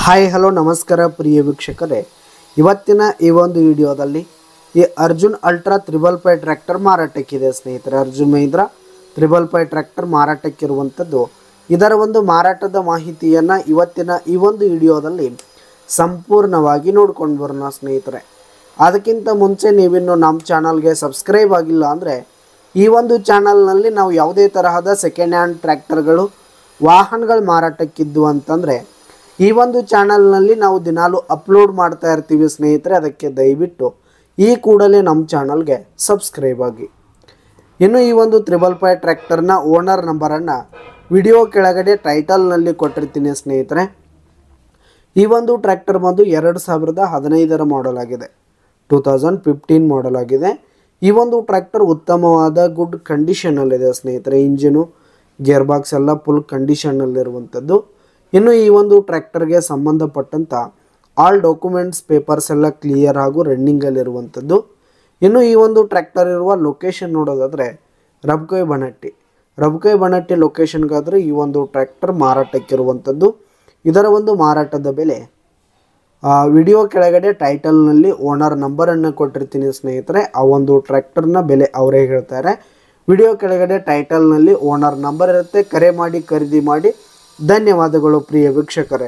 Hi hello ನಮಸ್ಕಾರ ಪ್ರಿಯ ವೀಕ್ಷಕರೇ, ಇವತ್ತಿನ ಈ ಒಂದು ವಿಡಿಯೋದಲ್ಲಿ ಈ ಅರ್ಜುನ್ ಅಲ್ಟ್ರಾ 555 ಟ್ರ್ಯಾಕ್ಟರ್ ಮಾರಾಟಕ್ಕಿದೆ ಸ್ನೇಹಿತರೆ. ಅರ್ಜುನ್ ಮಹೀಂದ್ರಾ 555 ಟ್ರ್ಯಾಕ್ಟರ್ ಮಾರಾಟಕ್ಕಿರುವಂಥದ್ದು. ಇದರ ಒಂದು ಮಾರಾಟದ ಮಾಹಿತಿಯನ್ನು ಇವತ್ತಿನ ಈ ಒಂದು ವಿಡಿಯೋದಲ್ಲಿ ಸಂಪೂರ್ಣವಾಗಿ ನೋಡ್ಕೊಂಡು ಬರೋಣ ಸ್ನೇಹಿತರೆ. ಅದಕ್ಕಿಂತ ಮುಂಚೆ ನೀವಿನ್ನು ನಮ್ಮ ಚಾನಲ್ಗೆ ಸಬ್ಸ್ಕ್ರೈಬ್ ಆಗಿಲ್ಲ ಅಂದರೆ ಈ ಒಂದು ಚಾನಲ್ನಲ್ಲಿ ನಾವು ಯಾವುದೇ ತರಹದ ಸೆಕೆಂಡ್ ಹ್ಯಾಂಡ್ ಟ್ರ್ಯಾಕ್ಟರ್ಗಳು ವಾಹನಗಳು ಮಾರಾಟಕ್ಕಿದ್ದು ಅಂತಂದರೆ ಈ ಒಂದು ಚಾನಲ್ನಲ್ಲಿ ನಾವು ದಿನಾಲು ಅಪ್ಲೋಡ್ ಮಾಡ್ತಾ ಇರ್ತೀವಿ ಸ್ನೇಹಿತರೆ. ಅದಕ್ಕೆ ದಯವಿಟ್ಟು ಈ ಕೂಡಲೇ ನಮ್ಮ ಚಾನಲ್ಗೆ ಸಬ್ಸ್ಕ್ರೈಬ್ ಆಗಿ. ಇನ್ನು ಈ ಒಂದು 555 ಟ್ರ್ಯಾಕ್ಟರ್ನ ಓನರ್ ನಂಬರನ್ನು ವಿಡಿಯೋ ಕೆಳಗಡೆ ಟೈಟಲ್ನಲ್ಲಿ ಕೊಟ್ಟಿರ್ತೀನಿ ಸ್ನೇಹಿತರೆ. ಈ ಒಂದು ಟ್ರ್ಯಾಕ್ಟರ್ ಬಂದು 2015 ಮಾಡಲ್ ಆಗಿದೆ, 2015 ಮಾಡಲ್ ಆಗಿದೆ. ಈ ಒಂದು ಟ್ರ್ಯಾಕ್ಟರ್ ಉತ್ತಮವಾದ ಗುಡ್ ಕಂಡೀಷನಲ್ಲಿದೆ ಸ್ನೇಹಿತರೆ. ಇಂಜಿನು ಗೇರ್ ಬಾಕ್ಸ್ ಎಲ್ಲ ಫುಲ್ ಕಂಡೀಷನ್ನಲ್ಲಿರುವಂಥದ್ದು. ಇನ್ನು ಈ ಒಂದು ಟ್ರ್ಯಾಕ್ಟರ್ಗೆ ಸಂಬಂಧಪಟ್ಟಂಥ ಆಲ್ ಡಾಕ್ಯುಮೆಂಟ್ಸ್ ಪೇಪರ್ಸ್ ಎಲ್ಲ ಕ್ಲಿಯರ್ ಹಾಗೂ ರನ್ನಿಂಗಲ್ಲಿರುವಂಥದ್ದು. ಇನ್ನು ಈ ಒಂದು ಟ್ರ್ಯಾಕ್ಟರ್ ಇರುವ ಲೊಕೇಶನ್ ನೋಡೋದಾದರೆ ರಬಕೈ ಬನಟ್ಟಿ ಲೊಕೇಶನ್ಗಾದರೆ ಈ ಒಂದು ಟ್ರ್ಯಾಕ್ಟರ್ ಮಾರಾಟಕ್ಕಿರುವಂಥದ್ದು. ಇದರ ಒಂದು ಮಾರಾಟದ ಬೆಲೆ ವಿಡಿಯೋ ಕೆಳಗಡೆ ಟೈಟಲ್ನಲ್ಲಿ ಓನರ್ ನಂಬರನ್ನು ಕೊಟ್ಟಿರ್ತೀನಿ ಸ್ನೇಹಿತರೆ. ಆ ಒಂದು ಟ್ರ್ಯಾಕ್ಟರ್ನ ಬೆಲೆ ಅವರೇ ಹೇಳ್ತಾರೆ. ವಿಡಿಯೋ ಕೆಳಗಡೆ ಟೈಟಲ್ನಲ್ಲಿ ಓನರ್ ನಂಬರ್ ಇರುತ್ತೆ, ಕರೆ ಮಾಡಿ ಖರೀದಿ ಮಾಡಿ. ಧನ್ಯವಾದಗಳು ಪ್ರಿಯ ವೀಕ್ಷಕರೇ.